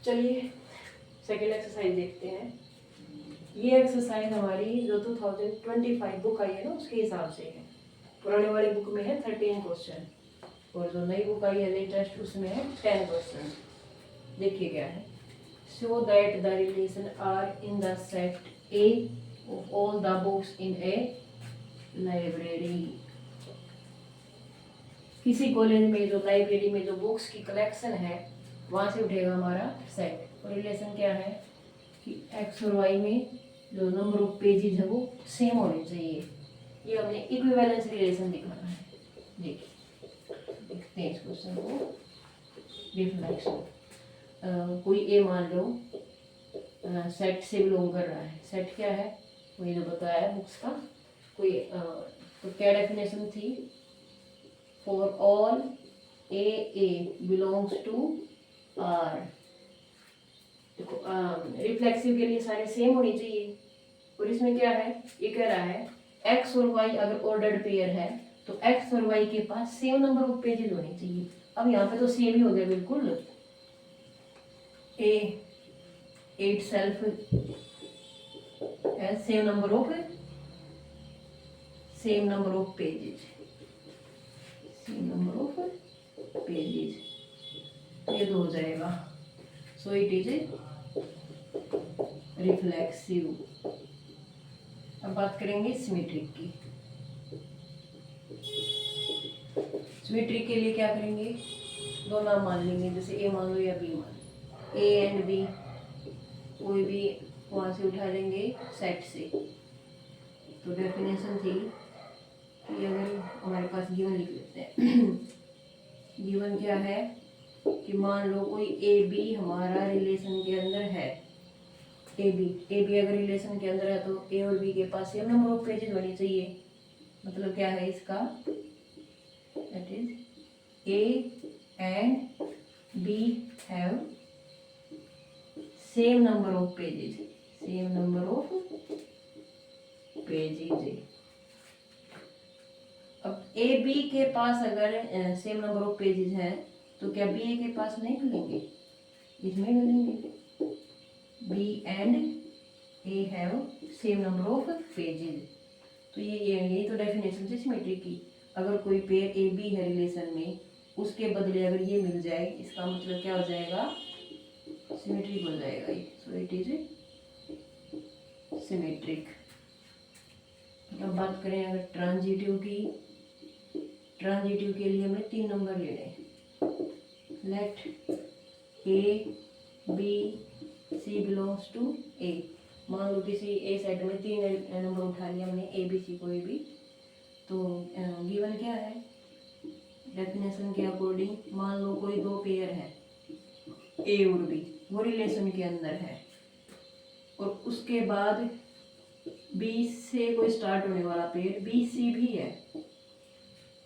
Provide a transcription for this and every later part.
चलिए second exercise देखते हैं। ये एक्सरसाइज हमारी जो 2025 बुक आई है ना उसके हिसाब से है। पुराने वाली बुक में है 13 क्वेश्चन और जो नई बुक आई है लेटेस्ट उसमें है 10 क्वेश्चन। देखिए क्या है। Show that the relation R in the set A of all the books in a library. किसी कॉलेज में जो लाइब्रेरी में जो बुक्स की कलेक्शन है वहां से उठेगा हमारा सेट। और रिलेशन क्या है कि एक्स और वाई में जो नंबर ऑफ पेजेस है वो सेम होने चाहिए। ये हमने इक्विवेलेंस रिलेशन दिखाना है। देखिए देखते हैं इस क्वेश्चन को। रिफ्लेक्शन कोई ए मान लो सेट से बिलोंग कर रहा है। सेट क्या है वही जो बताया है बुक्स का। कोई तो क्या डेफिनेशन थी, for all A belongs to R. देखो रिफ्लेक्सिव के लिए सारे सेम होनी चाहिए। और इसमें क्या है, ये कह रहा है एक्स और वाई अगर ऑर्डर्ड पेयर है तो एक्स और वाई के पास सेम नंबर ऑफ पेजेस होने चाहिए। अब यहाँ पे तो सेम ही हो गया बिल्कुल। ए itself has same number of pages, same number of pages, तो ये तो हो जाएगा। So it is reflexive. अब बात करेंगे सिमेट्रिक की। सिमेट्रिक के लिए क्या करेंगे, दो नाम मान लेंगे, जैसे ए मान लो या बी मान लो। ए एंड बी कोई भी वहाँ से उठा लेंगे सेट से। तो डेफिनेशन थी कि अगर हमारे पास गिवन लिख लेते हैं। गिवन क्या है कि मान लो कोई ए बी हमारा रिलेशन के अंदर है। ए बी अगर रिलेशन के अंदर है तो ए और बी के पास सेम नंबर ऑफ पेजेस होनी चाहिए। मतलब क्या है इसका, that is A and B have same number of pages, same number of pages. अब ए बी के पास अगर सेम नंबर ऑफ पेजेस है तो क्या बी ए के पास नहीं मिलेंगे, इसमें मिलेंगे। B and A have same number of pages. तो ये तो डेफिनेशन है सिमेट्री की। अगर कोई पेयर ए बी है रिलेशन में, उसके बदले अगर ये मिल जाए, इसका मतलब क्या हो जाएगा, सिमेट्रिक हो जाएगा ये। सो इट इज सिमेट्रिक। अब बात करें अगर ट्रांजिटिव की। ट्रांजिटिव के लिए हमें 3 नंबर लेने हैं। Let A B C belongs to A. मान लो किसी ए सेट में 3 नंबर उठा लिया हमने, ए बी सी कोई भी। तो गिवन क्या है, डेफिनेशन के अकॉर्डिंग मान लो कोई दो पेयर है ए और बी, वो रिलेशन के अंदर है और उसके बाद बी से कोई स्टार्ट होने वाला पेयर बी सी भी है।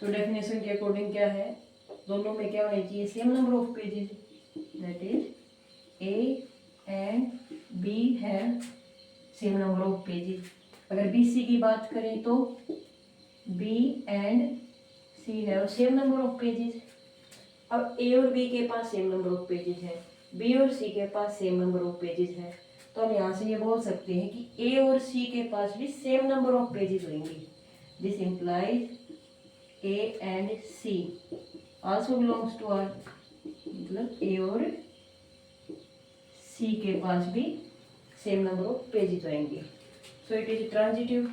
तो डेफिनेशन के अकॉर्डिंग क्या है, दोनों में क्या होना चाहिए, same number of pages. That is A and B have same number of pages. अगर बी सी की बात करें तो B and C have same number of pages. अब ए और बी के पास सेम नंबर ऑफ पेजेस है, बी और सी के पास सेम नंबर ऑफ पेजेस है। तो हम यहाँ से ये बोल सकते हैं कि ए और सी के पास भी सेम नंबर ऑफ पेजेस होंगे। This implies A and C also belongs to R. मतलब ए और सी के पास भी सेम नंबर ऑफ पेजेस होंगे। So it is transitive.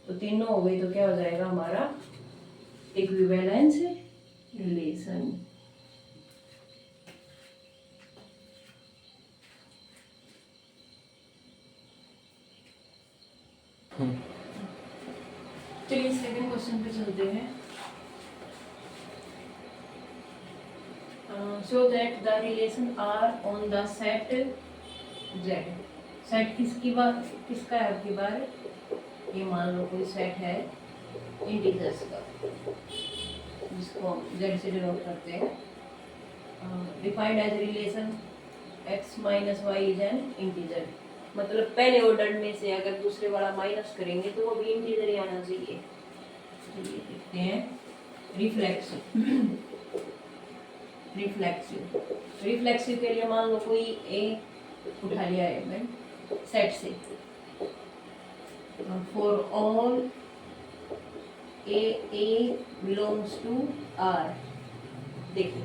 तो तीनों हो गई तो क्या हो जाएगा हमारा इक्विवेलेंस रिलेशन। चलिए सेकंड क्वेश्चन पे चलते हैं। Show that the relation R on the set Z. Set किसका है आपकी बार, ये मान लो कोई सेट है इंटीजर्स का जिसको हम जेड से डिनोट करते हैं। Defined as relation X minus Y is an integer. मतलब पहले ऑर्डर में से अगर दूसरे वाला माइनस करेंगे तो वो भी इंटीजर ही आना चाहिए। चलिए देखते हैं रिफ्लेक्शन। रिफ्लेक्सिव। रिफ्लेक्सिव के लिए मान लो कोई ए उठा लिया एलिमेंट सेट से, for all A belongs to R. देखिए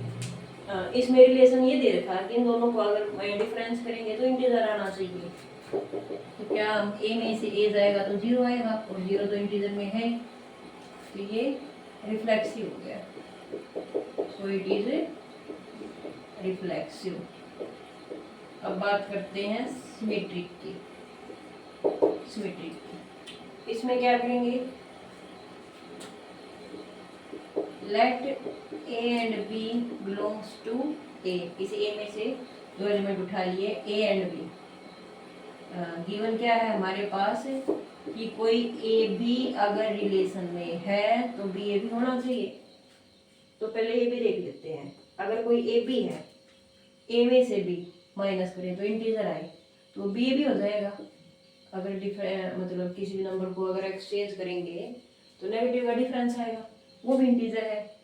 इसमें रिलेशन ये दे रखा है कि इन दोनों को अगर डिफरेंस करेंगे तो इंटीजर आना चाहिए। तो क्या ए में से ए जाएगा तो 0 आएगा, और 0 तो इंटीजर में है, तो ये रिफ्लेक्सिव हो गया। सो इट इज रिफ्लेक्सिव। अब बात करते हैं सिमेट्रिक की। सिमेट्रिक इसमें क्या करेंगे, let A and B belongs to A. इस ए में से दो एलिमेंट उठा लिए ए एंड बी। गिवन क्या है हमारे पास कि कोई ए बी अगर रिलेशन में है तो बी ए भी होना चाहिए। तो पहले ए बी देख लेते हैं। अगर कोई ए बी है, ए में से बी माइनस करें तो इंटीजर आए तो बी ए भी हो जाएगा। अगर मतलब किसी भी नंबर को अगर एक्सचेंज करेंगे तो नेगेटिव का डिफरेंस आएगा, वो भी इंटीजर है।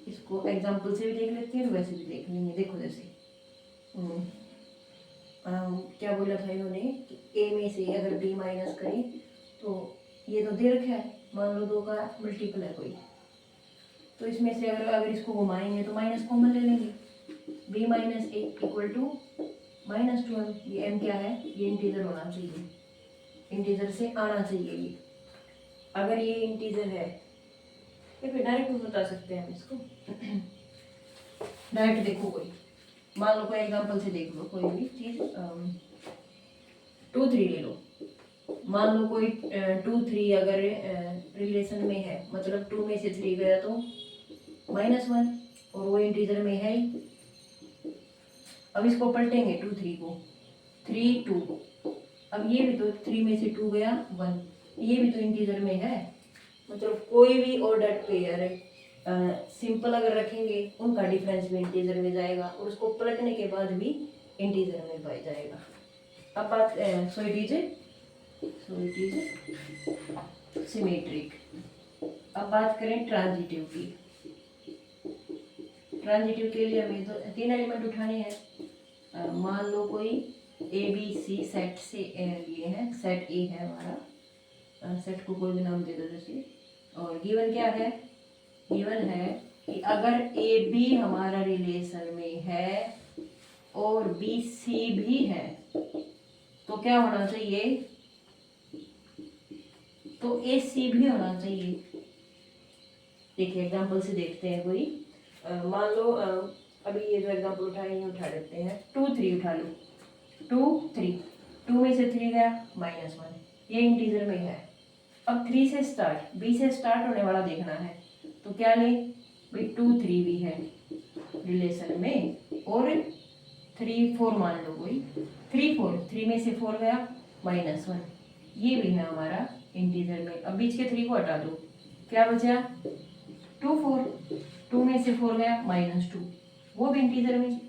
इसको एग्जांपल से भी देख लेते हैं, वैसे भी देख लेंगे। देखो जैसे क्या बोला था इन्होंने कि ए में से अगर बी माइनस करें तो ये तो दे रखा है, मान लो 2 का मल्टीपल है कोई, तो इसमें से अगर इसको घुमाएंगे तो माइनस कॉमन ले लेंगे। B minus A equal to -2m। ये m क्या है, ये इंटीजर होना चाहिए, इंटीजर से आना चाहिए ये। अगर ये इंटीजर है या फिर डायरेक्ट भी बता सकते हैं हम इसको। डायरेक्ट देखो, कोई मान लो कोई एग्जांपल से देख लो कोई भी चीज। 2 3 ले लो। मान लो कोई 2 3 अगर रिलेशन में है, मतलब 2 में से 3 गया तो -1, और वो इंटीजर में है ही। अब इसको पलटेंगे 2 3 को, 3 2। अब ये भी तो 3 में से 2 गया 1, ये भी तो इंटीजर में है। मतलब कोई भी ऑर्डर पेयर सिंपल अगर रखेंगे उनका डिफरेंस भी इंटीजर में जाएगा, और उसको पलटने के बाद भी इंटीजर में पाई जाएगा। अब बात सो इट इज सिमेट्रिक। अब बात करें ट्रांजिटिव की। ट्रांजिटिव के लिए हमें तो 3 एलिमेंट उठाने हैं। मान लो कोई ए बी सी सेट से ये है, सेट ए है हमारा, सेट को कोई भी नाम दे दो जैसे। और गिवन क्या है, गिवन है कि अगर ए बी हमारा रिलेशन में है और बी सी भी है तो क्या होना चाहिए, तो ए सी भी होना चाहिए। देखिए एग्जांपल से देखते हैं कोई। मान लो अभी ये जो एग्जांपल उठाए ये उठा लेते हैं। 2 3 उठा लो, 2 3, 2 में से 3 गया -1, ये इंटीजर में है। अब 3 से स्टार्ट, बी से स्टार्ट होने वाला देखना है, तो क्या ले भाई 2 3 भी है रिलेशन में, और 3 4 मान लो कोई 3 4, 3 में से 4 गया -1, ये भी है हमारा इंटीजर में। अब बीच के 3 को हटा दो, क्या बचा 2 4, 2 में से 4 गया -2, वो भी इंटीजर में।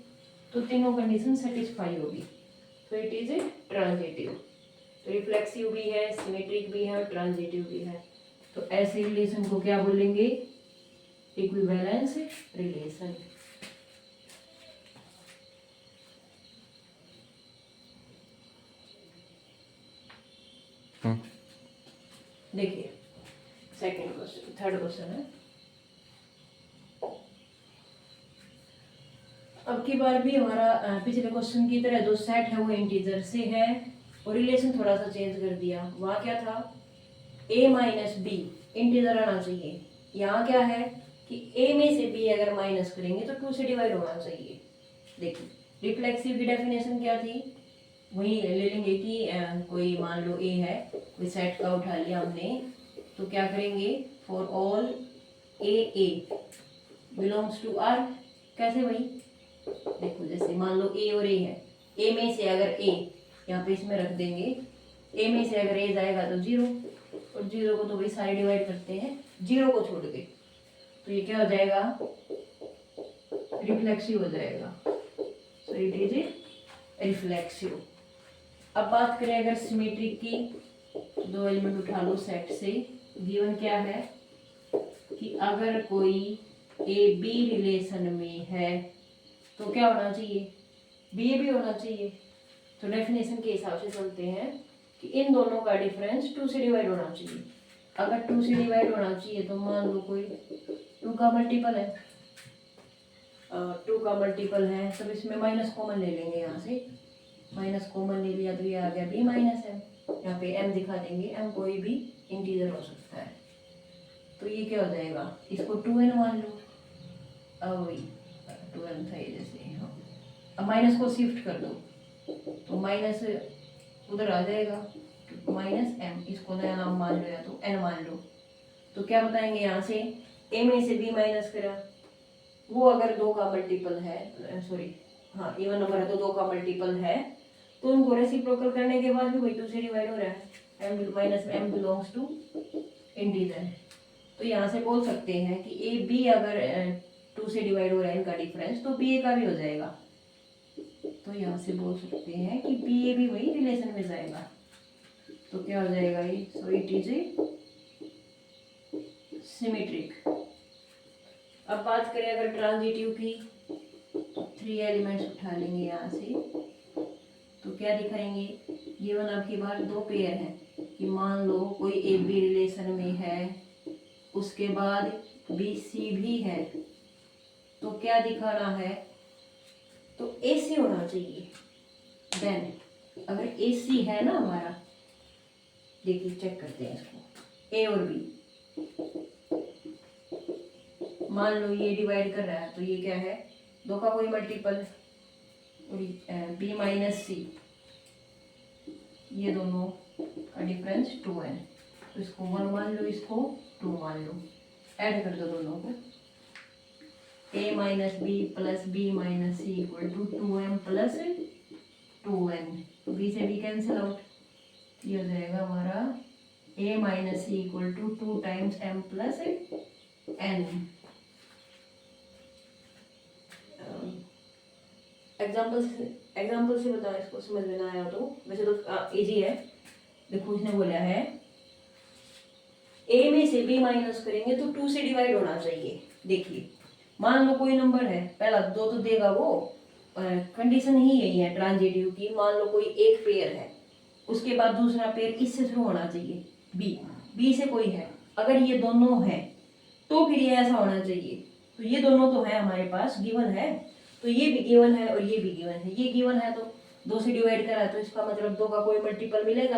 तो तीनों कंडीशन सेटिस्फाई होगी, तो इट इज ए ट्रांजिटिव। तो रिफ्लेक्सिव भी है, सिमेट्रिक भी है और ट्रांजिटिव भी है। तो ऐसे रिलेशन को क्या बोलेंगे, इक्विवेलेंस रिलेशन। देखिए सेकंड क्वेश्चन, थर्ड क्वेश्चन है। अब की बार भी हमारा पिछले क्वेश्चन की तरह जो सेट है वो इंटीजर से है, और रिलेशन थोड़ा सा चेंज कर दिया। वहाँ क्या था, a माइनस बी इंटीजर आना चाहिए। यहाँ क्या है कि a में से b अगर माइनस करेंगे तो 2 से डिवाइड होना चाहिए। देखिए रिफ्लेक्सिव की डेफिनेशन क्या थी, वही ले लेंगे कि कोई मान लो a है, कोई सेट का उठा लिया हमने, तो क्या करेंगे, for all a belongs to r। कैसे भाई, देखो जैसे मान लो a और a है, a में से अगर a यहाँ पे इसमें रख देंगे, a में से अगर a जाएगा तो 0, और 0 को तो भाई सारे डिवाइड करते हैं 0 को छोड़ के, तो ये क्या हो जाएगा, रिफ्लेक्सिव हो जाएगा। So it is a reflexive. अब बात करें अगर सिमेट्रिक की, 2 एलिमेंट उठा लो सेट से। गिवन क्या है कि अगर कोई ए बी रिलेशन में है तो क्या होना चाहिए, बी ए भी होना चाहिए। तो डेफिनेशन के हिसाब से चलते हैं कि इन दोनों का डिफरेंस 2 से डिवाइड होना चाहिए। अगर 2 से डिवाइड होना चाहिए तो मान लो कोई 2 का मल्टीपल है, 2 का मल्टीपल है, तब इसमें माइनस कॉमन ले लेंगे, यहाँ से माइनस कॉमन ले लिया तो ये आ गया b माइनस एम। यहाँ पे m दिखा देंगे, m कोई भी इंटीजर हो सकता है। तो ये क्या हो जाएगा, इसको 2n मान लो, अब वही 2n था ये जैसे, हाँ। अब माइनस को शिफ्ट कर दो तो माइनस उधर आ जाएगा, माइनस m, इसको नया नाम मान लो या तो n मान लो। तो क्या बताएंगे यहाँ से, a में से b माइनस करा, वो अगर 2 का मल्टीपल है, सॉरी हाँ इवन नंबर है तो 2 का मल्टीपल है, तो उनको रेसिप्रोकल करने के बाद भी वही 2 से डिवाइड हो रहा है, m minus m belongs to integer. तो यहाँ से बोल सकते हैं कि ए बी अगर 2 से डिवाइड हो रहा है इनका डिफरेंस, तो बी ए का भी हो जाएगा। तो यहाँ से बोल सकते हैं कि बी ए भी वही रिलेशन में जाएगा। तो क्या हो जाएगा ये, सो इट इज ए सिमेट्रिक। अब बात करें अगर ट्रांजिटिव की, तो 3 एलिमेंट्स उठा लेंगे यहाँ से, तो क्या दिखाएंगे, गिवन आपकी बार 2 पेयर हैं कि मान लो कोई ए बी रिलेशन में है, उसके बाद बी सी भी है, तो क्या दिखाना है, तो ए सी होना चाहिए। देन अगर ए सी है ना हमारा, देखिए चेक करते हैं इसको, ए और बी, मान लो ये डिवाइड कर रहा है तो ये क्या है, 2 का कोई मल्टीपल, बी माइनस सी, ये दोनों का डिफरेंस 2n, तो इसको 1 मान लो, इसको 2 मान लो, ऐड कर दो दोनों को, a minus B plus B minus C equal to 2m plus 2n, तो b से b कैंसिल आउट, ये हो जाएगा हमारा a minus C equal to 2 times m plus n। Example से बताओ, इसको समझ में ना आया तो, वैसे तो इजी है। देखो इसने बोला है a में से b माइनस करेंगे तो 2 से डिवाइड होना चाहिए। देखिए मान लो कोई नंबर है, पहला 2 तो देगा वो, कंडीशन ही यही है ट्रांजिटिव की, मान लो कोई एक पेयर है, उसके बाद दूसरा पेयर इससे शुरू होना चाहिए, b से कोई है, अगर ये दोनों है तो फिर ये ऐसा होना चाहिए। तो ये दोनों तो है हमारे पास, गिवन है, तो ये भी गिवन है और ये भी गिवन है, ये गिवन है तो 2 से डिवाइड करा तो इसका मतलब 2 का कोई मल्टीपल मिलेगा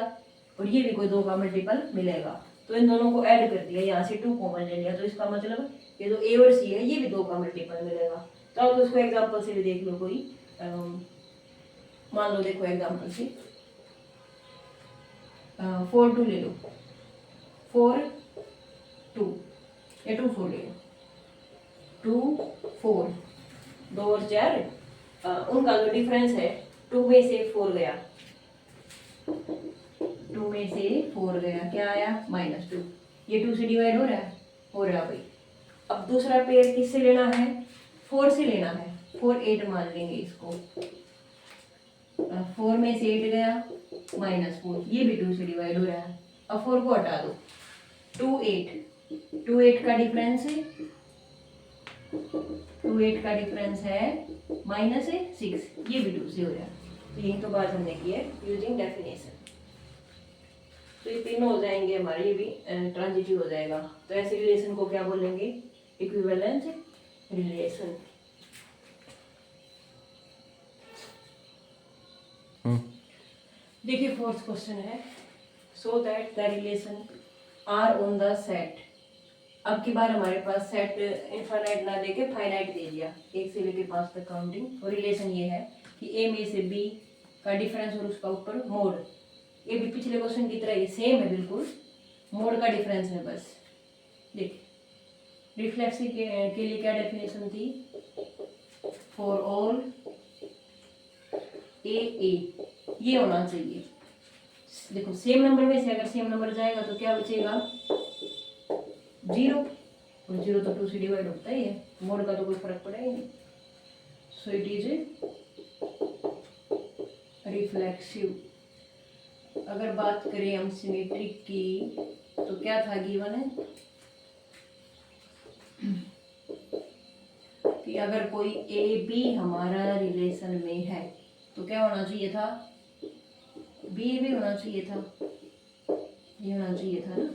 और ये भी कोई 2 का मल्टीपल मिलेगा। तो इन दोनों को ऐड कर दिया, यहाँ से 2 कॉमन ले लिया, तो इसका मतलब ये जो ए और सी है ये भी 2 का मल्टीपल मिलेगा। तो अब उसको एग्जाम्पल से भी देख लो कोई, मान लो देखो एग्जाम्पल से 4 2 ले लो, 4 2 या 2 4 ले लो, 2 4, 2 और 4, उनका जो डिफरेंस है 2 में से 4 गया, 2 में से 4 गया, क्या आया -2, ये 2 से डिवाइड हो रहा है, हो रहा भाई। अब दूसरा पेयर किससे लेना है, 4 से लेना है, 4 8 मान लेंगे इसको, 4 में से 8 गया -4, ये भी 2 से डिवाइड हो रहा है। अब 4 को हटा दो, 2 8 का डिफरेंस है, 2 8 का डिफरेंस है -6, ये भी 2 से हो रहा है। तो यही तो बात हमने की है यूजिंग डेफिनेशन। तो ये तीनों हो जाएंगे हमारे, ये भी ट्रांजिटिव हो जाएगा। तो ऐसे रिलेशन को क्या बोलेंगे, इक्विवेलेंट रिलेशन। देखिए फोर्थ क्वेश्चन है, show that the relation R on the set. अब की बार हमारे पास सेट इनफाइनाइट ना देके फाइनाइट दे दिया, 1 से लेके 5 तक काउंटिंग। और रिलेशन ये है कि ए में से बी का डिफरेंस और उसका ऊपर मोड, ये भी पिछले क्वेश्चन की तरह ही सेम है बिल्कुल, मोड का डिफरेंस है बस। देखिए रिफ्लेक्सिव के लिए क्या डेफिनेशन थी, फॉर ऑल ए ये होना चाहिए। देखो सेम नंबर में से अगर सेम नंबर जाएगा तो क्या बचेगा, 0, और 0 तो 2 से डिवाइड होता ही है, मोड का तो कोई फर्क पड़ेगा नहीं। सो इट इज रिफ्लेक्सिव। अगर बात करें हम सिमेट्रिक की, तो क्या था गिवन है, अगर कोई ए बी हमारा रिलेशन में है तो क्या होना चाहिए था, बी भी होना चाहिए था, ये होना चाहिए था ना।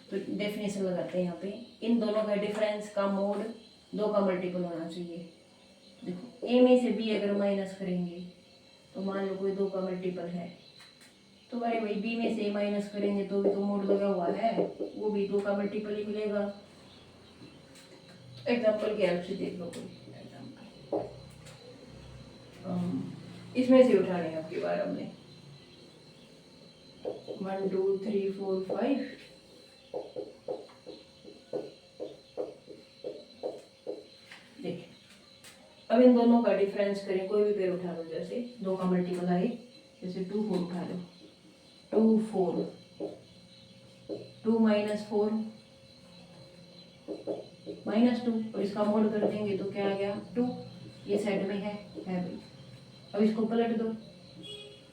तो डेफिनेशन लगाते हैं यहाँ पे, इन दोनों का डिफरेंस का मोड 2 का मल्टीपल होना चाहिए। देखो ए में से बी अगर माइनस करेंगे तो मान लो कोई 2 का मल्टीपल है, तो अरे भाई बी में से माइनस करेंगे तो भी तो मोड लगा हुआ है, वो भी 2 का मल्टीपल ही मिलेगा। एग्जाम्पल की हेल्प से देख लो कोई एग्जाम्पल, इसमें से उठा रहे हैं आपकी बार हमने 1 2 3 4 5। देखिए अब इन दोनों का डिफरेंस करें, कोई भी पेयर उठा लो, जैसे 2 का मल्टीपल आए, जैसे 2 4 उठा लो, 2 4 2 माइनस 4 माइनस 2, और इसका मोड कर देंगे तो क्या आ गया 2, ये साइड में है भाई। अब इसको पलट दो,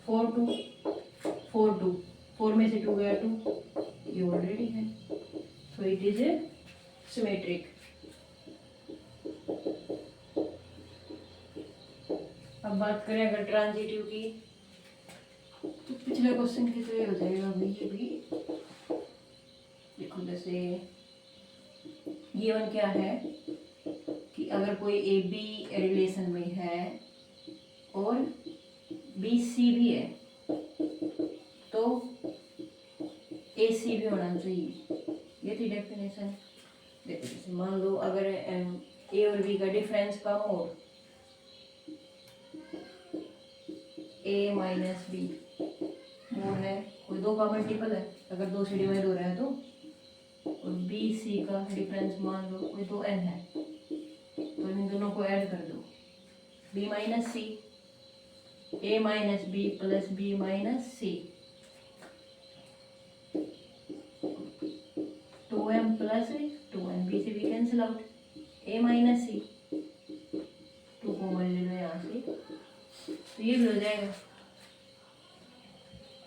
4 2 4 2, 4 में से 2 गया 2, ये ऑलरेडी है, सो इट इज सिमेट्रिक। अब बात करें अगर ट्रांजिटिव की, तो पिछले क्वेश्चन की तो ये हो जाएगा अभी, ये भी देखो, जैसे गिवन क्या है कि अगर कोई ए बी रिलेशन में है और बी सी भी है तो ए सी भी होना चाहिए, ये थी डेफिनेशन। देखो जैसे मान लो अगर ए और बी का डिफरेंस का मोड ए माइनस बी मोड है, कोई 2 का मल्टीपल है, अगर 2 से डिवाइड हो रहा है तो, और बी सी का डिफरेंस मान लो कोई 2n है, तो इन दोनों को ऐड कर दो, b minus C, a minus B plus B minus C, 2m plus 2n, B से B cancel out, a minus C, 2 common ले लो यहाँ से, तो ये भी हो जाएगा।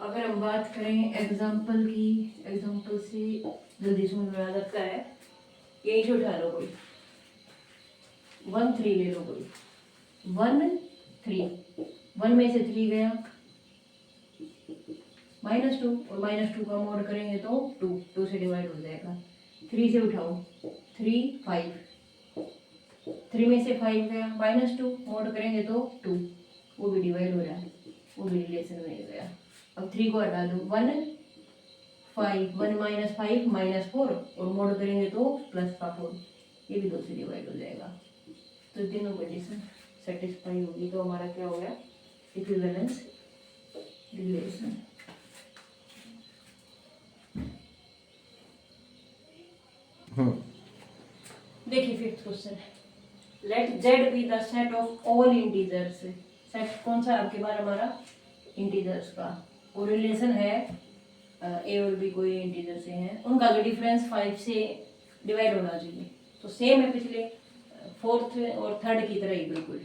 अगर हम बात करें एग्जाम्पल की, एग्जाम्पल से जल्दी समझ में आ जाता है, यही से उठा लो कोई 1 3 ले लो, कोई 1 3, 1 में से 3 गया -2, और -2 का मोड करेंगे तो 2, 2 से डिवाइड हो जाएगा। 3 से उठाओ 3 5, 3 में से 5 गया -2, मोड करेंगे तो 2, वो भी डिवाइड हो रहा है, वो भी रिलेशन में गया। अब 3 को हटा दो 1 5, 1 माइनस 5 माइनस 4, और मोड करेंगे तो प्लस का 4, ये भी 2 से डिवाइड हो जाएगा। तो तीनों कंडीशन सेटिस्फाई होगी, तो हमारा क्या हो गया इक्विवेलेंस रिलेशन। देखिए fifth question, let z be the set of all integers. Set कौन सा आपके बार हमारा इंटीजर्स का, और रिलेशन है ए और बी कोई इंटीजर से हैं, उनका जो डिफरेंस 5 से डिवाइड होना चाहिए। तो सेम है पिछले फोर्थ और थर्ड की तरह ही बिल्कुल।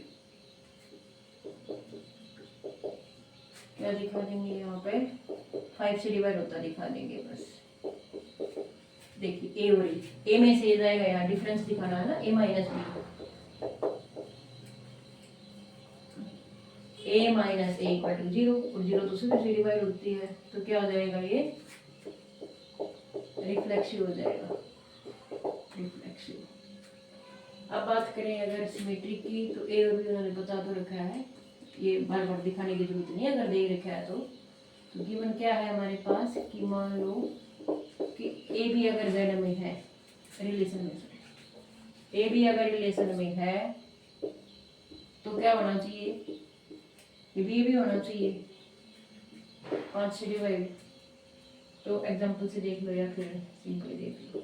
क्या दिखा देंगे यहाँ पे, 5 से डिवाइड होता दिखा देंगे बस। देखिए ए और ए में से जाएगा, यहाँ डिफरेंस दिखाना है ना, A minus B, A minus A equal to 0, और 0 तो सिर्फ से डिवाइड होती है, तो क्या हो जाएगा ये रिफ्लेक्सिव हो जाएगा, रिफ्लेक्सिव। अब बात करें अगर सिमेट्रिक की, तो ए और बी उन्होंने बता तो रखा है, ये बार बार दिखाने की जरूरत नहीं है अगर दे रखा है तो गिवन क्या है हमारे पास कि मान लो कि ए भी अगर जेड में है रिलेशन में, ए भी अगर रिलेशन में है तो क्या होना चाहिए, ये भी होना चाहिए 5 से डिवाइड। तो एग्जांपल से देख लो या फिर सिंपली देख लो।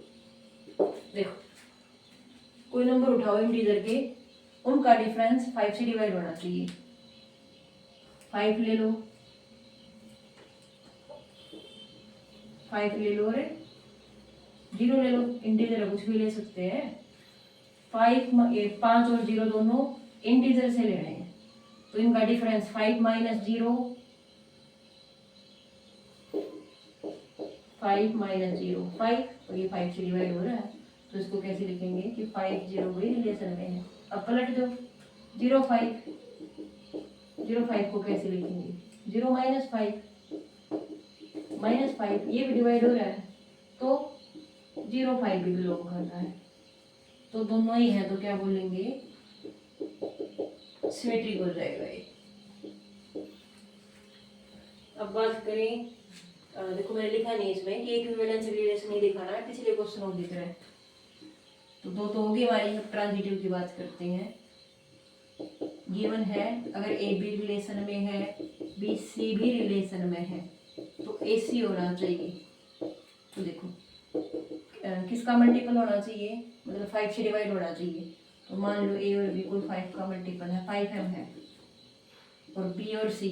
देखो कोई नंबर उठाओ इंटीजर के, उनका डिफरेंस 5 से डिवाइड होना चाहिए। 5 ले लो, 5 ले लो और 0 ले लो, इंटीजर कुछ भी ले सकते हैं। 5 और 0 दोनों इंटीजर से लेने हैं, तो इनका डिफरेंस 5 माइनस 0, 5 माइनस 0 5, और ये 5 से डिवाइड हो रहा है, तो इसको कैसे लिखेंगे कि 5 0 भी रिलेशन में है, अब पलट दो 0 5, 0 5 को कैसे लिखेंगे 0 -5 ये भी डिवाइड हो रहा है तो 0 5 भी बिलोंग कर रहा है तो दोनों ही है तो क्या बोलेंगे सिमेट्रिक हो जाएगा ये। अब बात करें देखो मैंने लिखा नहीं इसमें कि इक्विवेलेंस रिलेशन नहीं दिखाना है पिछले क्वेश्चन दिख रहा है तो दो तो होगी हमारी। अब ट्रांजिटिव की बात करते हैं। गिवन है अगर ए बी रिलेशन में है बी सी भी रिलेशन में है तो ए सी होना चाहिए। तो देखो किसका मल्टीपल होना चाहिए मतलब 5 से डिवाइड होना चाहिए तो मान लो ए और बी कुल 5 का मल्टीपल है 5m है और बी और सी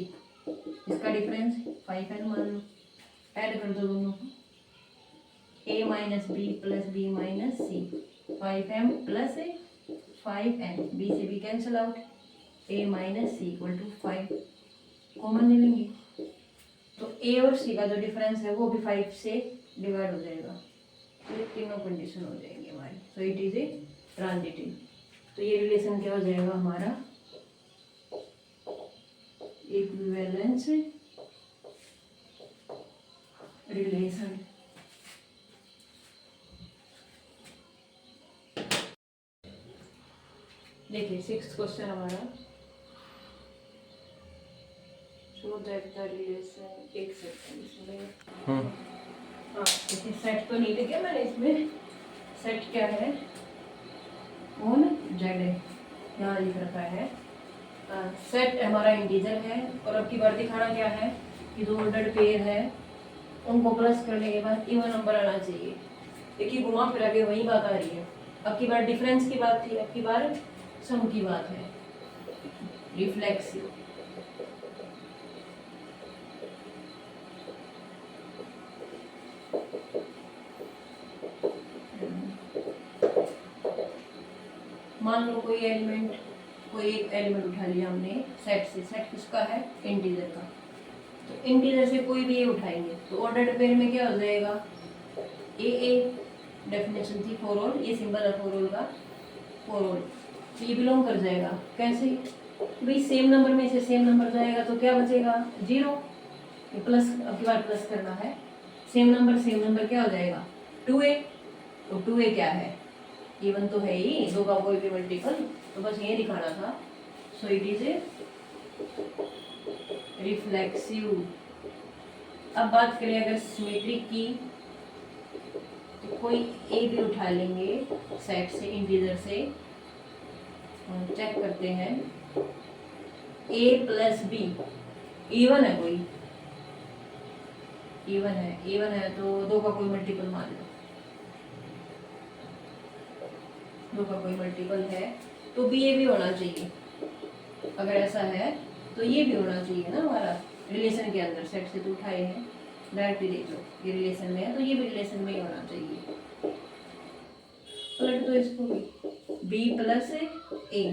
इसका डिफरेंस 5n मान लो। ऐड कर दो दोनों को a minus B plus B minus C 5m plus 5n b से b cancel out a minus C equal to 5 common ले लेंगे तो a और c का जो डिफरेंस है वो भी 5 से डिवाइड हो जाएगा तो ये तीनों कंडीशन हो जाएंगी हमारी। सो इट इज ए ट्रांजिटिव। तो ये रिलेशन क्या हो जाएगा हमारा इक्विवेलेंस रिलेशन। देखिए 6th क्वेश्चन हमारा शो दैट द रिलेशन एक सेकंड इसमें हाँ देखिए सेट तो नहीं लिखा मैंने इसमें सेट क्या है ऑन जेड है यहाँ लिख रखा है। सेट हमारा इंटीजर है और अब की बार दिखाना क्या है कि जो ऑर्डर्ड पेयर है उनको प्लस करने के बाद इवन नंबर आना चाहिए। देखिए घुमा फिरा के वही बात आ रही है। अब की बार डिफरेंस की बात थी अब की बार सम की बात है रिफ्लेक्सिव। मान लो कोई एक एलिमेंट उठा लिया हमने सेट से। सेट किसका है इंटीजर का तो इंटीजर से कोई भी ये उठाएंगे तो ऑर्डर्ड पेयर में क्या हो जाएगा ए डेफिनेशन थी फॉर ऑल ये सिंबल है फॉर ऑल का फॉर ऑल तो ये बिलोंग कर जाएगा कैसे भाई सेम नंबर में से सेम नंबर जाएगा तो क्या बचेगा 0 ये प्लस अब की बार प्लस करना है सेम नंबर क्या हो जाएगा 2a तो 2a क्या है इवन तो है ही दो का कोई भी मल्टीपल तो बस ये दिखाना था। सो इट इज ए रिफ्लेक्सिव। अब बात करें अगर सिमेट्रिक की तो कोई ए भी उठा लेंगे सेट से इंटीजर से चेक करते हैं a प्लस बी इवन है कोई इवन है तो दो का कोई मल्टीपल मान लो दो का कोई मल्टीपल है तो भी ये भी होना चाहिए। अगर ऐसा है तो ये भी होना चाहिए ना हमारा रिलेशन के अंदर सेट से तो उठाए हैं डायरेक्टली देख लो ये रिलेशन में है तो ये भी रिलेशन में ही होना चाहिए। पलट दो इसको भी b plus a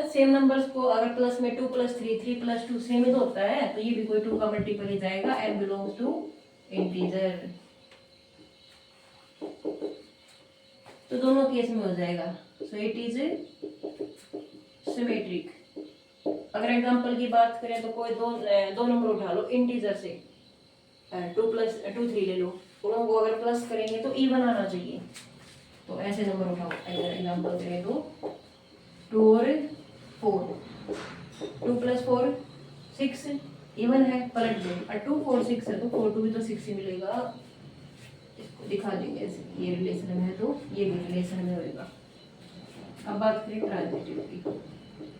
same numbers को अगर प्लस में 2 + 3 3 + 2 सेम ही तो होता है तो ये भी कोई 2 का मल्टीपल ही जाएगा एंड बिलोंग्स टू इंटीजर। तो दोनों केस में हो जाएगा। So it is symmetric. अगर एग्जांपल की बात करें तो कोई दो नंबर उठा लो इंटीजर से 2 + 2 3 ले लो उनको को अगर प्लस करेंगे तो इवन आना चाहिए तो ऐसे नंबर उठाओ। अगर एग्जांपल करें तो 2 और 4 2 + 4 6 इवन है पलट दो और 2 4 6 है तो 4 2 भी तो 6 ही मिलेगा। इसको दिखा देंगे ऐसे ये रिलेशन में है तो ये भी रिलेशन में होगा। अब बात करें ट्रांजिटिव की।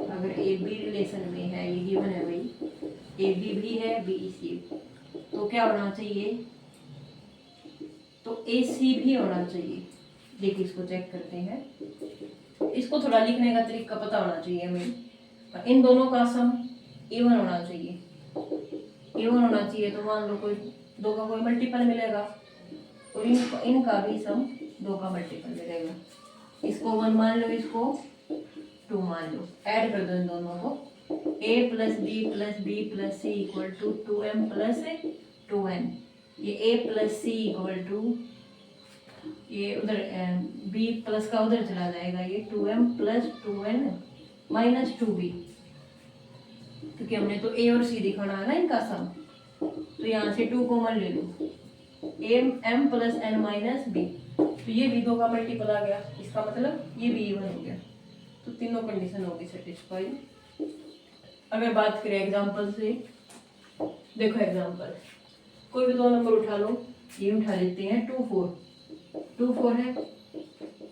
अगर ए बी रिलेशन में है ये गिवन है भाई ए बी भी है बी सी तो क्या होना चाहिए तो ए सी भी होना चाहिए। देखिए इसको चेक करते हैं। इसको थोड़ा लिखने का तरीका पता होना चाहिए हमें। इन दोनों का सम इवन होना चाहिए तो मान लो कोई दो का कोई मल्टीपल मिलेगा और इनका भी सम दो का मल्टीपल मिलेगा। इसको 1 मान लो इसको 2 मान लो ऐड कर दो इन दोनों को a + b + b + c = 2m + 2n ये a + c = ये उधर बी प्लस का उधर चला जाएगा, ये 2m plus 2n minus 2b, क्योंकि हमने तो ए और सी दिखाना है ना इनका सम, तो यहाँ से 2 कॉमन ले लो, m plus n minus b, तो ये भी 2 का मल्टीपल आ गया, इसका मतलब ये भी इवन हो गया, तो तीनों कंडीशन होगी सेटिस्फाई। अगर बात करें एग्जांपल से, देखो एग्जांपल, कोई भी 2 नंबर उठा लो, ये उठा लेते हैं 2 4 है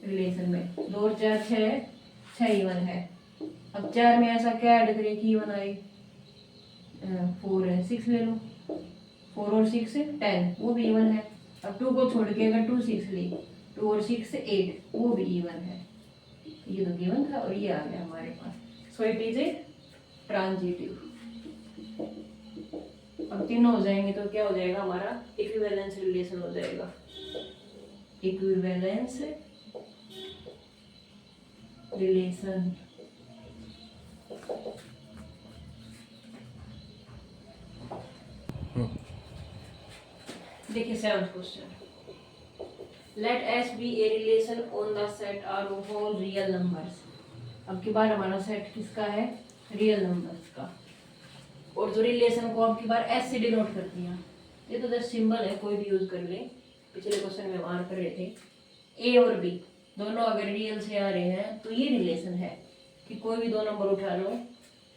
रिलेशन में, 2 और 4 6 है, 6 इवन है। अब 4 में ऐसा क्या ऐड करें कि इवन आए, 4 है, 6 ले लो, 4 और 6 10, वो भी इवन है। अब 2 को छोड़ के अगर 2 6 ली, 2 और 6 8, वो भी इवन है। ये तो गिवन था और ये आ गया हमारे पास, so it is a transitive. अब तीनों हो जाएंगे तो क्या हो जाएगा हमारा, इक्विवेलेंस रिलेशन हो जाएगा, इक्विवेलेंस रिलेशन। देखिए 7th question, let S be a relation on the set R of all real numbers. अब की बार हमारा सेट किसका है, रियल नंबर्स का, और जो रिलेशन को अब की बार एस से डिनोट कर दिया, ये तो जस्ट सिंबल है, कोई भी यूज कर ले, पिछले क्वेश्चन में मार कर रहे थे। ए और बी दोनों अगर रियल से आ रहे हैं तो ये रिलेशन है कि कोई भी 2 नंबर उठा लो,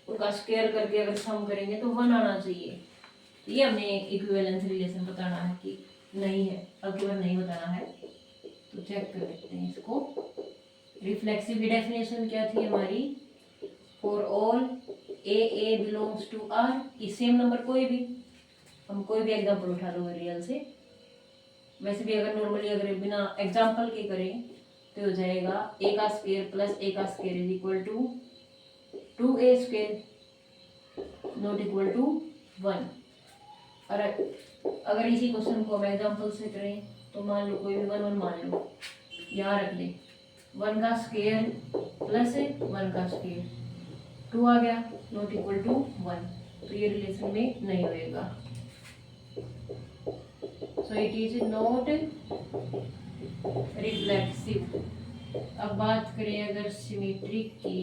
उनका स्क्वायर करके अगर सम करेंगे तो 1 आना चाहिए। ये हमें इक्विवेलेंस रिलेशन बताना है कि नहीं है, अब की बार नहीं बताना है, तो चेक कर लेते हैं इसको। रिफ्लेक्सिव की डेफिनेशन क्या थी हमारी, for all A belongs to R, की सेम नंबर कोई भी, हम कोई भी एग्जांपल उठा लो रियल से, वैसे भी अगर नॉर्मली अगर बिना एग्जांपल के करें तो हो जाएगा a का स्क्वायर प्लस a का square is equal to 2a square not equal to 1। और अगर इसी क्वेश्चन को हम एग्जांपल से करें तो मान लो कोई भी 1 1 मान लो, यहाँ रख दे, 1 का स्क्वायर प्लस 1 का स्क्वायर 2 आ गया, नॉट इक्वल टू 1, तो ये रिलेशन में नहीं होएगा, सो इट इज नॉट रिफ्लेक्सिव। अब बात करें अगर सिमेट्रिक की,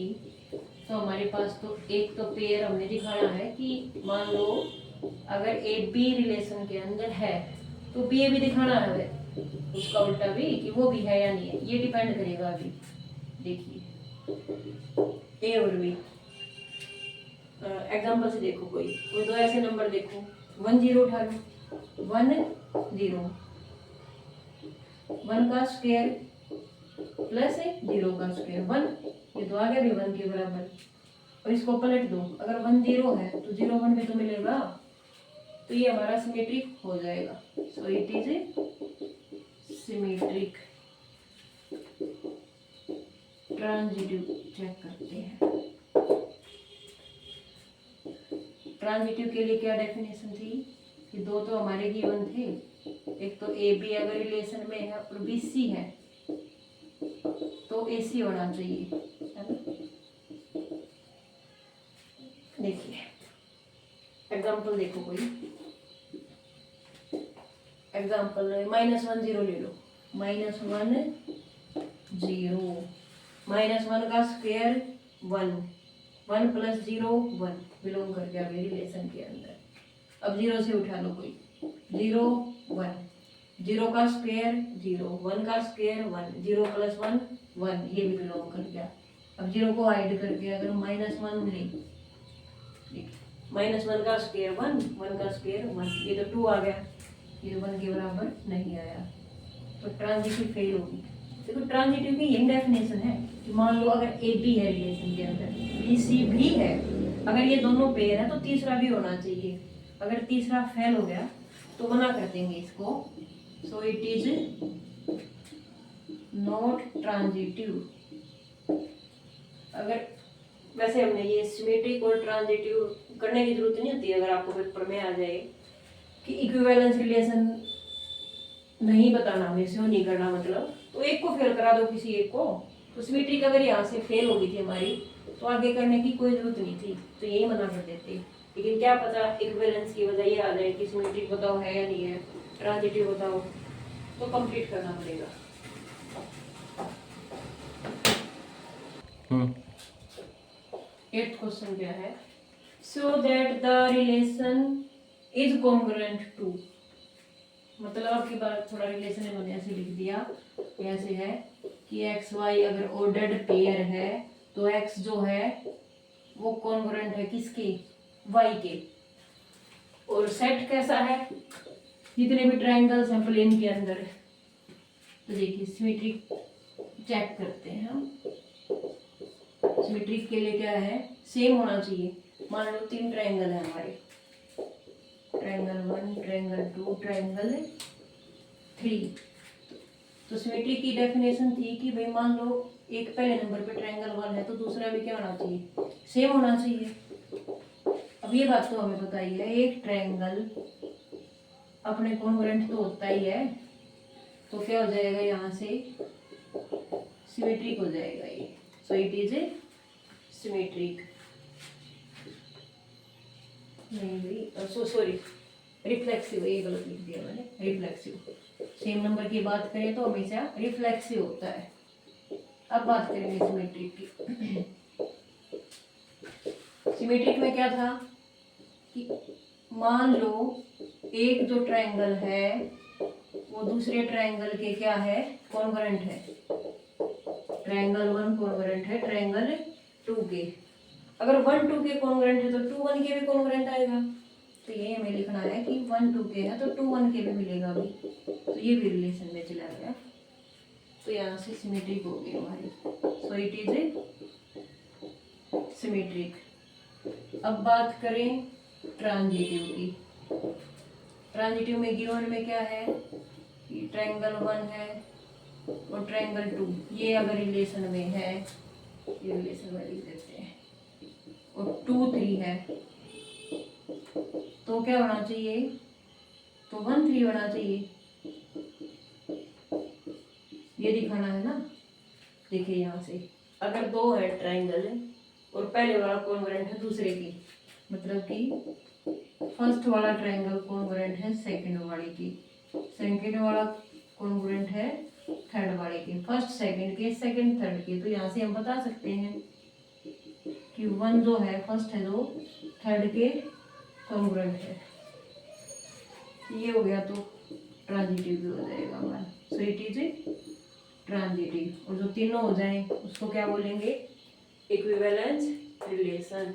तो हमारे पास तो एक तो पेयर हमने दिखाना है कि मान लो अगर ए बी रिलेशन के अंदर है तो बी ए भी दिखाना है, उसका उल्टा भी कि वो भी है या नहीं है, ये डिपेंड करेगा। अभी देखिए ए और बी एग्जांपल से देखो, कोई 2 ऐसे नंबर देखो, 1 0 उठा लो, 1 0, 1 का स्क्वायर प्लस 0 का स्क्वायर 1, ये तो आ गया भी 1 के बराबर, और इसको पलट दो, अगर 1 0 है तो 0 1 भी तो मिलेगा, तो ये हमारा सिमेट्रिक हो जाएगा, so it is a symmetric. Transitive check करते हैं, ट्रांजिटिव के लिए क्या डेफिनेशन थी कि 2 तो हमारे गिवन थे, एक तो ए बी अगर रिलेशन में है और बी सी है तो ए सी होना चाहिए, है ना। देखिए एग्जांपल देखो, कोई एग्जांपल -1 0 ले लो, -1 0, -1 का स्क्वायर 1, 1 प्लस 0 1 बिलोंग कर गया रिलेशन के अंदर। अब 0 से उठा लो, कोई 0 1, 0 का स्क्वायर 0, 1 का स्क्वायर 1, 0 प्लस 1 1, ये भी बिलोंग कर गया। अब 0 को ऐड करके अगर -1 ले, -1 का स्क्वायर 1, 1 का स्क्वायर 1, ये तो 2 आ गया, ये 1 के बराबर नहीं आया, तो ट्रांजिटिव फेल होगी। देखो ट्रांजिटिव की यही डेफिनेशन है कि मान लो अगर ए बी है रिलेशन के अंदर, बी सी भी है, अगर ये दोनों पेयर है तो तीसरा भी होना चाहिए, अगर तीसरा फेल हो गया तो मना कर देंगे इसको, सो इट इज नॉट ट्रांजिटिव। अगर वैसे हमने ये सिमेट्रिक और ट्रांजिटिव करने की जरूरत नहीं होती, अगर आपको पेपर में आ जाए कि इक्विवेलेंस रिलेशन नहीं बताना, हमें से नहीं करना, मतलब तो एक को फेल करा दो किसी एक को, तो सिमेट्रिक अगर यहाँ से फेल हो गई थी हमारी तो आगे करने की कोई जरूरत नहीं थी, तो यही मना कर देते। लेकिन क्या पता इक्विवेलेंस की वजह ये आ जाए कि सिमेट्रिक बताओ है या नहीं है, ट्रांजिटिव बताओ, तो कंप्लीट करना पड़ेगा। 8th क्वेश्चन क्या है, show that the relation is congruent to, मतलब आपकी बात थोड़ा रिलेशन है, मैंने ऐसे लिख दिया, ऐसे है कि एक्स वाई अगर ऑर्डर्ड पेयर है तो एक्स जो है वो कॉन्ग्रुएंट है किसके, वाई के। और सेट कैसा है, जितने भी ट्रायंगल्स हैं प्लेन के अंदर, तो देखिए सिमेट्रिक चेक करते हैं हम। सिमेट्रिक के लिए क्या है, सेम होना चाहिए। मान लो 3 ट्रायंगल है हमारे, ट्रायंगल 1, ट्रायंगल 2, ट्रायंगल 3। तो सिमेट्रिक की डेफिनेशन थी कि भाई मान लो एक पहले नंबर पे ट्रायंगल 1 है तो दूसरा भी क्या होना चाहिए, सेम होना चाहिए। अब ये बात तो हमें पता ही है, एक ट्रायंगल अपने कॉन्ग्रुएंट तो होता ही है, तो क्या हो जाएगा यहाँ से सिमेट्रिक हो जाएगा ये। सो इट इज ए सिमेट्रिक, नहीं सॉरी रिफ्लेक्सिव, ये गलत लिख दिया मैंने, रिफ्लेक्सिव। सेम नंबर की बात करें तो हमेशा रिफ्लेक्सिव होता है। अब बात करेंगे सिमेट्रिक की। सिमेट्रिक में क्या था कि मान लो एक जो ट्रायंगल है वो दूसरे ट्रायंगल के क्या है, कॉन्ग्रुएंट है। ट्रायंगल 1 कॉन्ग्रुएंट है ट्रायंगल 2 के। अगर 1 2 के कॉन्ग्रुएंट है तो 2 1 के भी कॉन्ग्रुएंट आएगा। तो ये हमें लिखना है कि 1 2 के है तो 2 1 के भी मिलेगा अभी, तो ये भी रिलेशन में चला गया। तो यहाँ से सिमेट्रिक हो गई हमारी। सो इट इज ए सिमेट्रिक। अब बात करें ट्रांजिटिव की। ट्रांजिटिव में गिवन में क्या है कि ट्रायंगल 1 है और ट्रायंगल 2, ये अगर रिलेशन में है, ये रिलेशन में लिख देते हैं, और 2 3 है तो क्या होना चाहिए, तो 1 3 होना चाहिए। ये दिखाना है ना। देखिए यहाँ से अगर 2 है ट्रायंगल और पहले वाला कॉन्ग्रुएंट है दूसरे की, मतलब कि फर्स्ट वाला ट्रायंगल कॉन्ग्रुएंट है सेकंड वाले की, सेकंड वाला कॉन्ग्रुएंट है थर्ड वाले के, फर्स्ट सेकंड के, सेकंड थर्ड के। तो यहाँ से हम बता सकते हैं कि 1 जो है फर्स्ट है जो थर्ड के कॉन्ग्रुएंट है। ये हो गया तो ट्रांजिटिव भी हो जाएगा हमारा। सो इट इज ए ट्रांजिटिव। और जो तीनों हो जाए उसको क्या बोलेंगे, इक्विवेलेंस रिलेशन।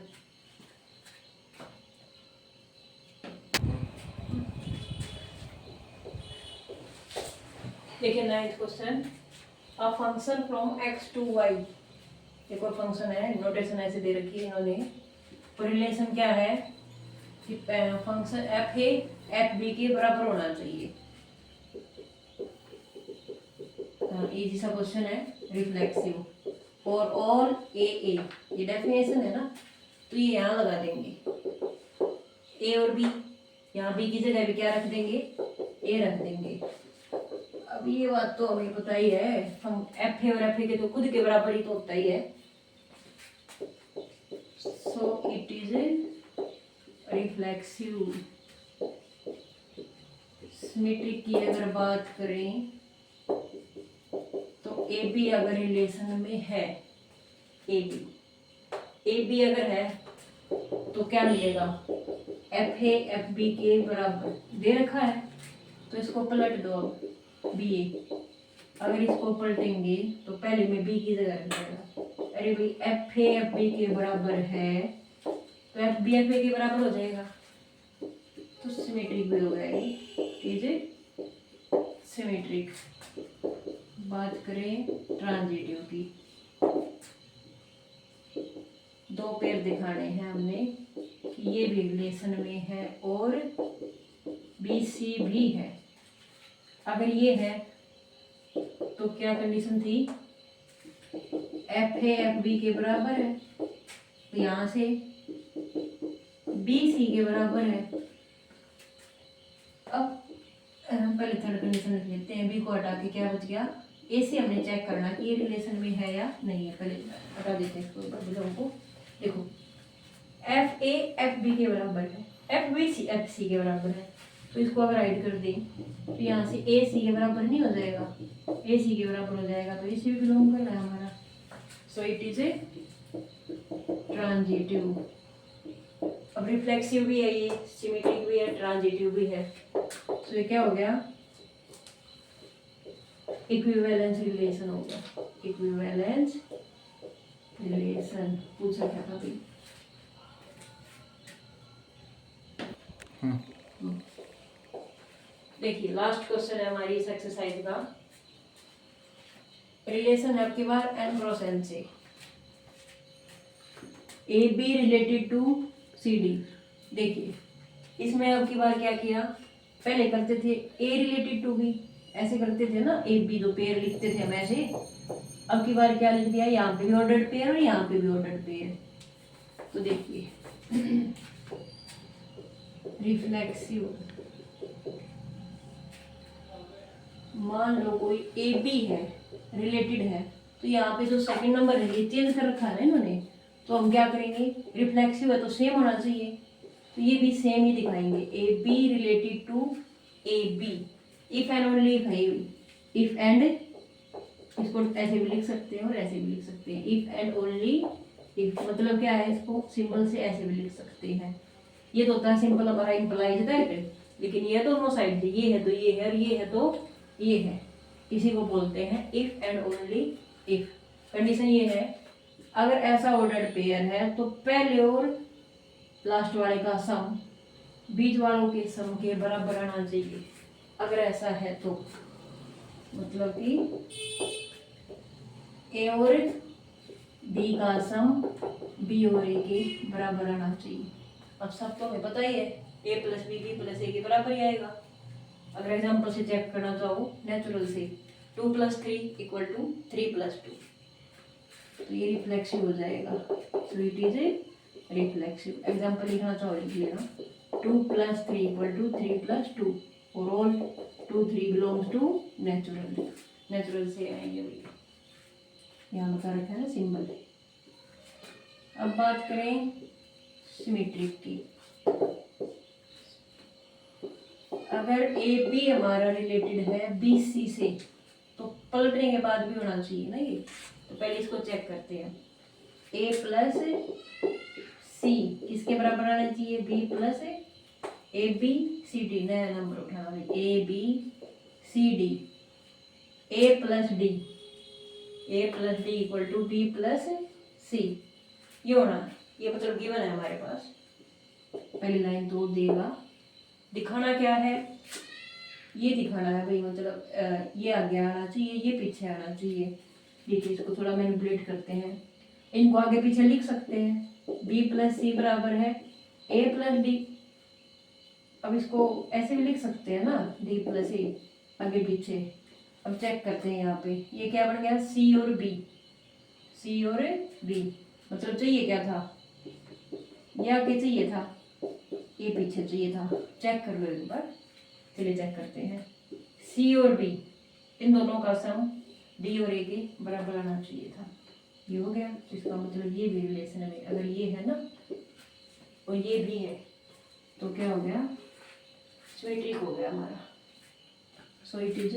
देखिए 9th question, a function from x to y। एक और फंक्शन है, नोटेशन ऐसे दे रखी है इन्होंने। तो रिलेशन क्या है कि फंक्शन f है f b के बराबर होना चाहिए। इजी सा क्वेश्चन है, रिफ्लेक्सिव। और ऑल ए, ये डेफिनेशन है ना, तो ये यहाँ लगा देंगे a और b, यहाँ b की जगह भी क्या रख देंगे, a रख देंगे। अब ये बात तो हमें पता ही है, हम एफ है और एफ के तो खुद के बराबर ही तो होता ही है। सो it is a reflexive. Symmetric की अगर बात करें तो ए बी अगर रिलेशन में है, ए बी अगर है तो क्या मिलेगा, एफ है एफ बी के बराबर दे रखा है, तो इसको पलट दो। अब बी ए, अगर इसको पलटेंगे तो पहले में बी की जगह रख जाएगा। अरे भाई एफ ए एफ बी के बराबर है तो एफ बी एफ ए के बराबर हो जाएगा, तो सिमेट्रिक भी हो जाएगी। Is a symmetric. बात करें ट्रांजिटिव की, 2 पेयर दिखाने हैं हमने कि ये भी रिलेशन में है और बी सी भी है। अगर ये है तो क्या कंडीशन थी, एफ ए एफ बी के बराबर है, तो यहाँ से बी सी के बराबर है। अब हम पहले थर्ड कंडीशन लिख लेते हैं, बी को हटा के क्या बच गया, ए से हमने चेक करना कि ये रिलेशन में है या नहीं है। पहले हटा देते हैं इसको बदलों को। देखो एफ ए एफ बी के बराबर है, F B C F C के बराबर है, तो इसको अगर ऐड कर दें तो यहाँ से ए सी के बराबर नहीं हो जाएगा, ए सी के बराबर हो जाएगा, तो इसी भी बिलोंग कर रहा है हमारा। सो इट इज ए ट्रांजिटिव। अब रिफ्लेक्सिव भी है, ये सिमेट्रिक भी है, ट्रांजिटिव भी है। तो ये क्या हो गया, इक्विवेलेंस रिलेशन हो गया। इक्विवेलेंस रिलेशन पूछा क्या था भाई? देखिए लास्ट क्वेश्चन है हमारी इस एक्सरसाइज का। रिलेशन है आपकी बार n क्रॉस n से। A B related to C D. देखिए इसमें आपकी बार क्या किया, पहले करते थे ए रिलेटेड टू बी, ऐसे करते थे ना, ए बी दो पेयर लिखते थे हम ऐसे। अब की बार क्या लिख दिया, यहाँ पे भी ऑर्डर्ड पेयर और यहाँ पे भी ऑर्डर्ड पेयर। तो देखिए रिफ्लेक्सिव, मान लो कोई ए बी है, रिलेटेड है, तो यहाँ पे जो सेकंड नंबर है ये चेंज कर रखा है ना इन्होंने, तो हम क्या करेंगे, रिफ्लेक्सिव है तो सेम होना चाहिए, तो ये भी सेम ही दिखाएंगे। A B related to A B, if and only if है, इफ एंड, इसको ऐसे भी लिख सकते हैं और ऐसे भी लिख सकते हैं, इफ एंड ओनली इफ, मतलब क्या है, इसको सिंबल से ऐसे भी लिख सकते हैं। ये तो होता है सिंपल हमारा इम्प्लाइज दैट, लेकिन ये दोनों साइड से, ये है तो ये है और ये है तो ये है, इसी को बोलते हैं if and only if. Condition ये है, अगर ऐसा ऑर्डर्ड पेयर है तो पहले और लास्ट वाले का सम बीच वालों के सम के बराबर आना चाहिए। अगर ऐसा है तो मतलब कि ए और बी का सम बी और ए के बराबर आना चाहिए। अब सब तो हमें पता ही है, ए प्लस बी प्लस ए के बराबर ही आएगा। अगर एग्जाम्पल से चेक करना चाहो नेचुरल से, 2 + 3 = 3 + 2, तो ये रिफ्लेक्सिव हो जाएगा। So it is a reflexive. Example लिखना चाहो लिख लेना, 2 + 3 = 3 + 2, और all 2 3 belongs to natural. Natural से आएंगे भैया, यहाँ बता रखा है ना सिंबल। अब बात करें सिमेट्रिक की। अगर ए बी हमारा रिलेटेड है बी सी से, तो पलटने के बाद भी होना चाहिए ना ये, तो पहले इसको चेक करते हैं। ए प्लस सी किसके बराबर आना चाहिए, B plus A B C D, नया नंबर उठाना है, A B C D, A plus D = B plus C, ये होना, ये मतलब गिवन है हमारे पास। पहली लाइन तो देगा, दिखाना क्या है, ये दिखाना है भाई, मतलब ये आगे आना चाहिए, ये पीछे आना चाहिए। देखिए इसको थोड़ा मैनिपुलेट करते हैं, इनको आगे पीछे लिख सकते हैं। बी प्लस सी बराबर है ए प्लस डी, अब इसको ऐसे भी लिख सकते हैं ना, डी प्लस ए आगे पीछे। अब चेक करते हैं यहाँ पे, ये क्या बन गया, सी और बी, सी और बी, मतलब चाहिए क्या था, ये आगे चाहिए था, ये पीछे चाहिए था। चेक कर लो एक बार, चलिए चेक करते हैं। सी और बी इन दोनों का सम डी और ए के बराबर आना चाहिए था, ये हो गया। इसका मतलब ये भी रिलेशन में अगर ये है ना और ये भी है तो क्या हो गया, सिमेट्रिक हो गया हमारा। सो इट इज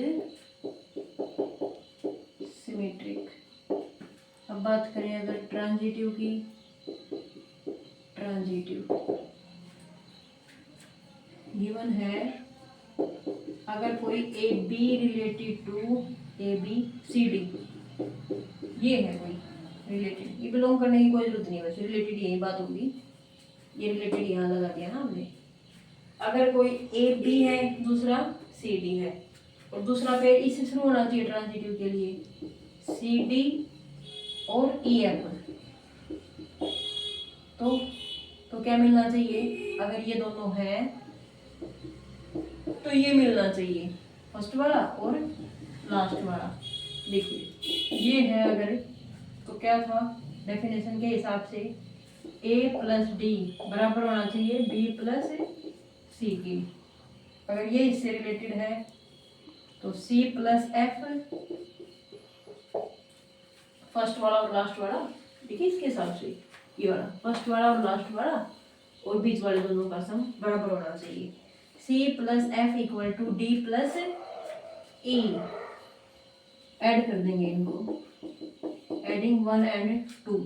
सिमेट्रिक। अब बात करें अगर ट्रांजिटिव की, ट्रांजिटिव गिवन है, अगर कोई A B related to A B C D, ये है कोई रिलेटेड, ये बिलोंग करने की कोई जरूरत नहीं, वैसे रिलेटेड यही बात होगी, ये रिलेटेड यहाँ लगा दिया ना हमने। अगर कोई ए बी है, दूसरा सी डी है, और दूसरा पेड़ इससे शुरू होना चाहिए ट्रांजिटिव के लिए, सी डी और ई एफ, तो क्या मिलना चाहिए, अगर ये दोनों हैं तो ये मिलना चाहिए, फर्स्ट वाला और लास्ट वाला। देखिए ये है अगर, तो क्या था, डेफिनेशन के हिसाब से ए प्लस डी बराबर होना चाहिए बी प्लस सी की। अगर ये इससे रिलेटेड है तो सी प्लस एफ, फर्स्ट वाला और लास्ट वाला, देखिए इसके हिसाब से ये वाला फर्स्ट वाला और लास्ट वाला और बीच वाले दोनों का सम बराबर होना चाहिए। C plus F = D plus E, add कर देंगे इनको, adding 1 and 2,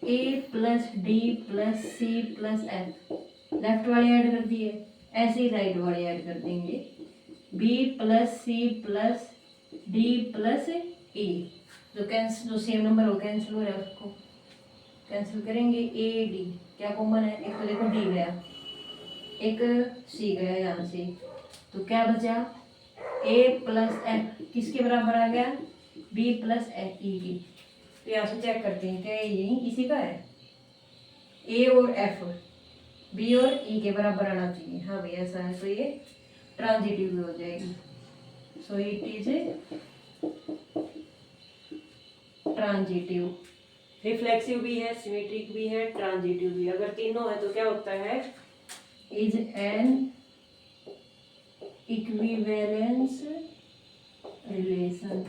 A plus D plus C plus F, left वाले ऐड कर दिए, ऐसे ही राइट वाले ऐड कर देंगे, B plus C plus D plus A, जो कैंसिल, जो सेम नंबर हो कैंसिल हो रहा है उसको कैंसिल करेंगे, ए डी क्या कॉमन है, एक तो देखो डी गया, एक सी गया यहाँ से, तो क्या बचा ए प्लस एफ, किसके बराबर आ गया, बी प्लस एफ ई की। तो यहाँ से चेक करते हैं क्या यही इसी का है, ए और एफ बी और ई के बराबर आना चाहिए, हाँ भाई ऐसा है, तो ये ट्रांजिटिव भी हो जाएगी, सो इट इज ट्रांजिटिव। रिफ्लेक्सिव भी है, सिमेट्रिक भी है, ट्रांजिटिव भी, अगर तीनों है तो क्या होता है, इज एन इक्विवेलेंस रिलेशन।